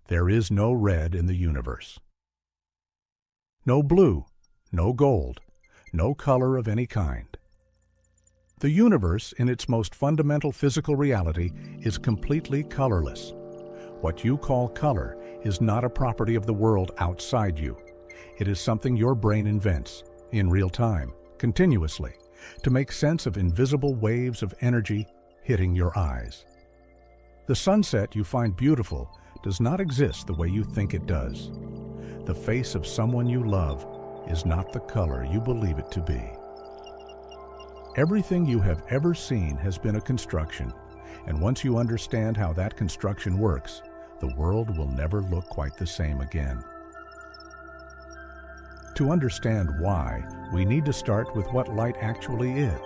There is no red in the universe. No blue, no gold, no color of any kind. The universe, in its most fundamental physical reality, is completely colorless. What you call color is not a property of the world outside you. It is something your brain invents, in real time, continuously, to make sense of invisible waves of energy hitting your eyes. The sunset you find beautiful does not exist the way you think it does. The face of someone you love is not the color you believe it to be. Everything you have ever seen has been a construction, and once you understand how that construction works, the world will never look quite the same again. To understand why, we need to start with what light actually is.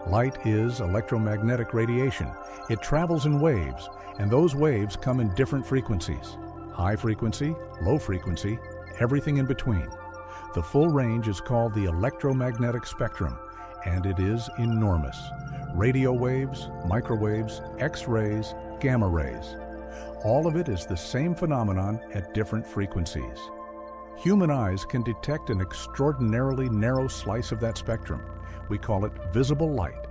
Light is electromagnetic radiation. It travels in waves, and those waves come in different frequencies. High frequency, low frequency, everything in between. The full range is called the electromagnetic spectrum, and it is enormous. Radio waves, microwaves, X-rays, gamma rays. All of it is the same phenomenon at different frequencies. Human eyes can detect an extraordinarily narrow slice of that spectrum. We call it visible light.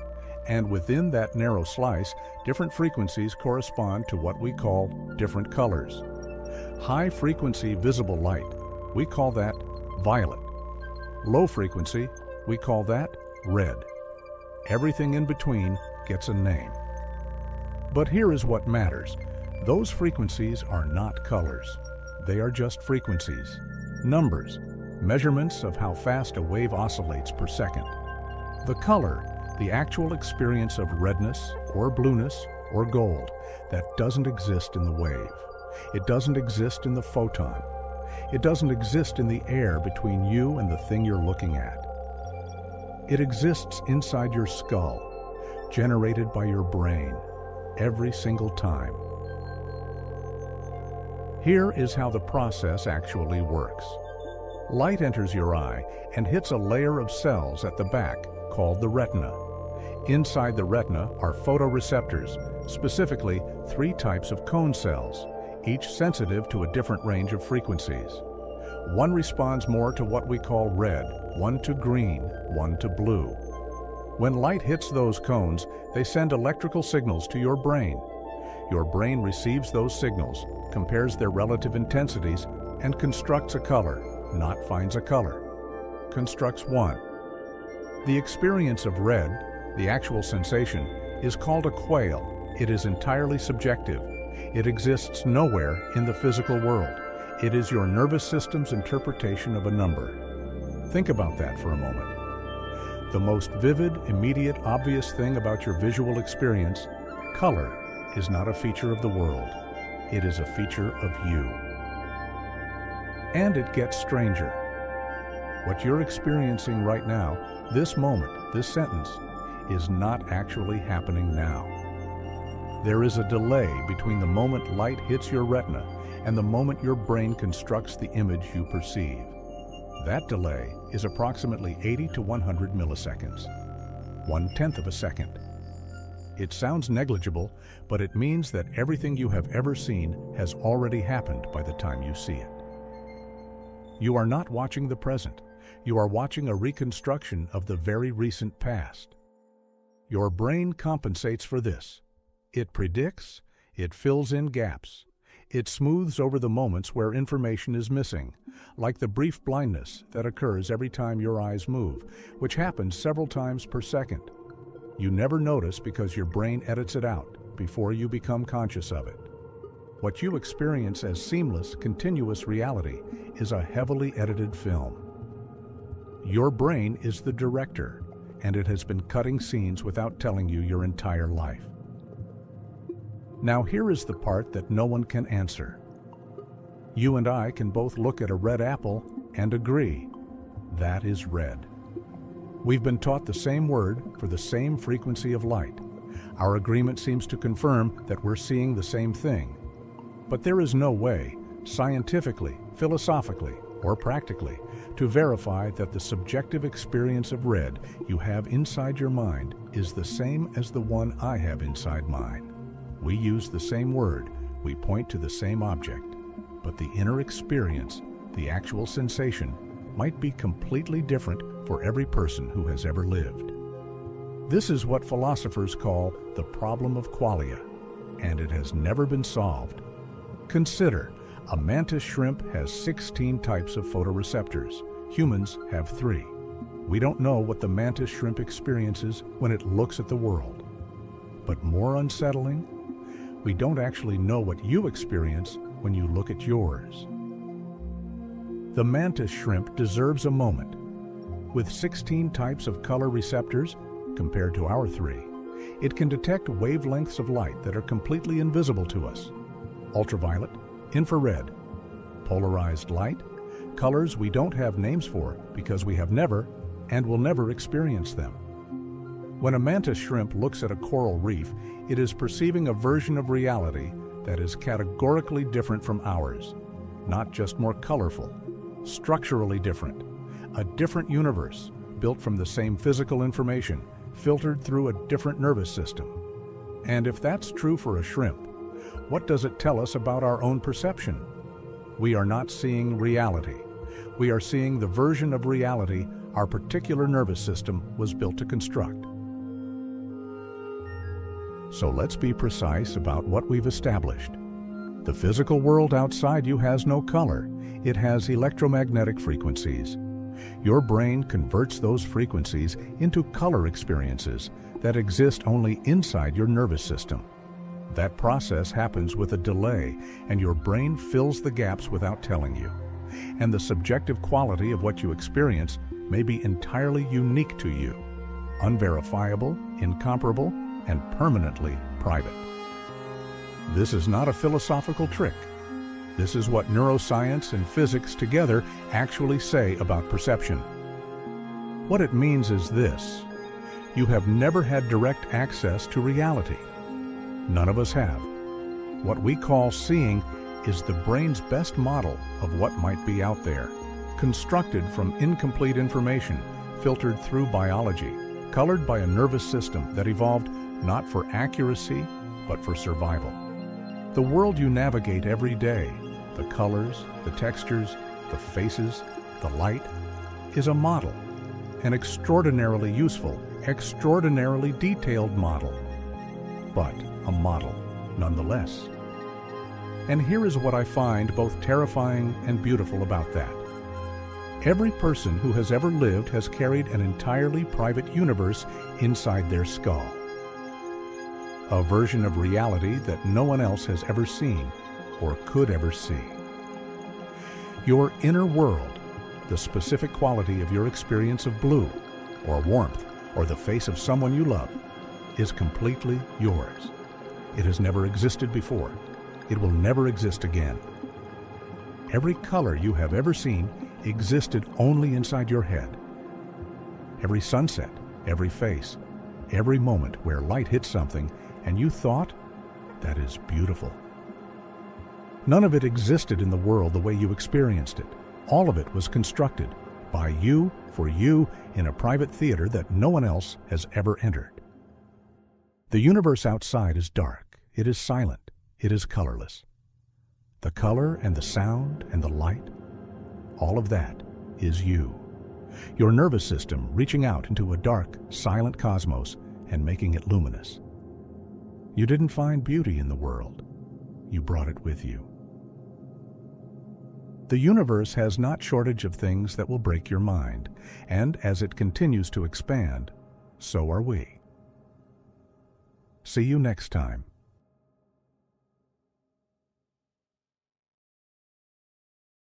And within that narrow slice, different frequencies correspond to what we call different colors. High frequency visible light, we call that violet. Low frequency, we call that red. Everything in between gets a name. But here is what matters. Those frequencies are not colors. They are just frequencies, numbers, measurements of how fast a wave oscillates per second. The color, the actual experience of redness or blueness or gold, that doesn't exist in the wave. It doesn't exist in the photon. It doesn't exist in the air between you and the thing you're looking at. It exists inside your skull, generated by your brain, every single time. Here is how the process actually works. Light enters your eye and hits a layer of cells at the back called the retina. Inside the retina are photoreceptors, specifically 3 types of cone cells, each sensitive to a different range of frequencies. One responds more to what we call red, one to green, one to blue. When light hits those cones, they send electrical signals to your brain. Your brain receives those signals, compares their relative intensities, and constructs a color, not finds a color. Constructs one. The experience of red, the actual sensation, is called a quale. It is entirely subjective. It exists nowhere in the physical world. It is your nervous system's interpretation of a number. Think about that for a moment. The most vivid, immediate, obvious thing about your visual experience, color, is not a feature of the world. It is a feature of you. And it gets stranger. What you're experiencing right now, this moment, this sentence, is not actually happening now. There is a delay between the moment light hits your retina and the moment your brain constructs the image you perceive. That delay is approximately 80 to 100 milliseconds, 1/10 of a second. It sounds negligible, but it means that everything you have ever seen has already happened by the time you see it. You are not watching the present. You are watching a reconstruction of the very recent past. Your brain compensates for this. It predicts, it fills in gaps. It smooths over the moments where information is missing, like the brief blindness that occurs every time your eyes move, which happens several times per second. You never notice because your brain edits it out before you become conscious of it. What you experience as seamless, continuous reality is a heavily edited film. Your brain is the director, and it has been cutting scenes without telling you your entire life. Now here is the part that no one can answer. You and I can both look at a red apple and agree, that is red. We've been taught the same word for the same frequency of light. Our agreement seems to confirm that we're seeing the same thing. But there is no way, scientifically, philosophically, or practically, to verify that the subjective experience of red you have inside your mind is the same as the one I have inside mine. We use the same word, we point to the same object. but the inner experience, the actual sensation, might be completely different for every person who has ever lived. This is what philosophers call the problem of qualia, and it has never been solved. Consider, a mantis shrimp has 16 types of photoreceptors. Humans have 3. We don't know what the mantis shrimp experiences when it looks at the world. But more unsettling, we don't actually know what you experience when you look at yours. The mantis shrimp deserves a moment. With 16 types of color receptors, compared to our 3, it can detect wavelengths of light that are completely invisible to us. Ultraviolet, infrared, polarized light, colors we don't have names for because we have never and will never experience them. When a mantis shrimp looks at a coral reef, it is perceiving a version of reality that is categorically different from ours. Not just more colorful, structurally different. A different universe, built from the same physical information, filtered through a different nervous system. And if that's true for a shrimp, what does it tell us about our own perception? We are not seeing reality. We are seeing the version of reality our particular nervous system was built to construct. So let's be precise about what we've established. The physical world outside you has no color. It has electromagnetic frequencies. Your brain converts those frequencies into color experiences that exist only inside your nervous system. That process happens with a delay, and your brain fills the gaps without telling you. And the subjective quality of what you experience may be entirely unique to you, unverifiable, incomparable, and permanently private. This is not a philosophical trick. This is what neuroscience and physics together actually say about perception. What it means is this: you have never had direct access to reality. None of us have. What we call seeing is the brain's best model of what might be out there, constructed from incomplete information, filtered through biology, colored by a nervous system that evolved not for accuracy, but for survival. The world you navigate every day, the colors, the textures, the faces, the light, is a model, an extraordinarily useful, extraordinarily detailed model, but a model nonetheless. And here is what I find both terrifying and beautiful about that. Every person who has ever lived has carried an entirely private universe inside their skull. A version of reality that no one else has ever seen or could ever see. Your inner world, the specific quality of your experience of blue, or warmth, or the face of someone you love, is completely yours. It has never existed before. It will never exist again. Every color you have ever seen existed only inside your head. Every sunset, every face, every moment where light hit something and you thought, that is beautiful. None of it existed in the world the way you experienced it. All of it was constructed by you, for you, in a private theater that no one else has ever entered. The universe outside is dark. It is silent. It is colorless. The color and the sound and the light, all of that is you. Your nervous system reaching out into a dark, silent cosmos and making it luminous. You didn't find beauty in the world. You brought it with you. The universe has not shortage of things that will break your mind, and as it continues to expand, so are we. See you next time.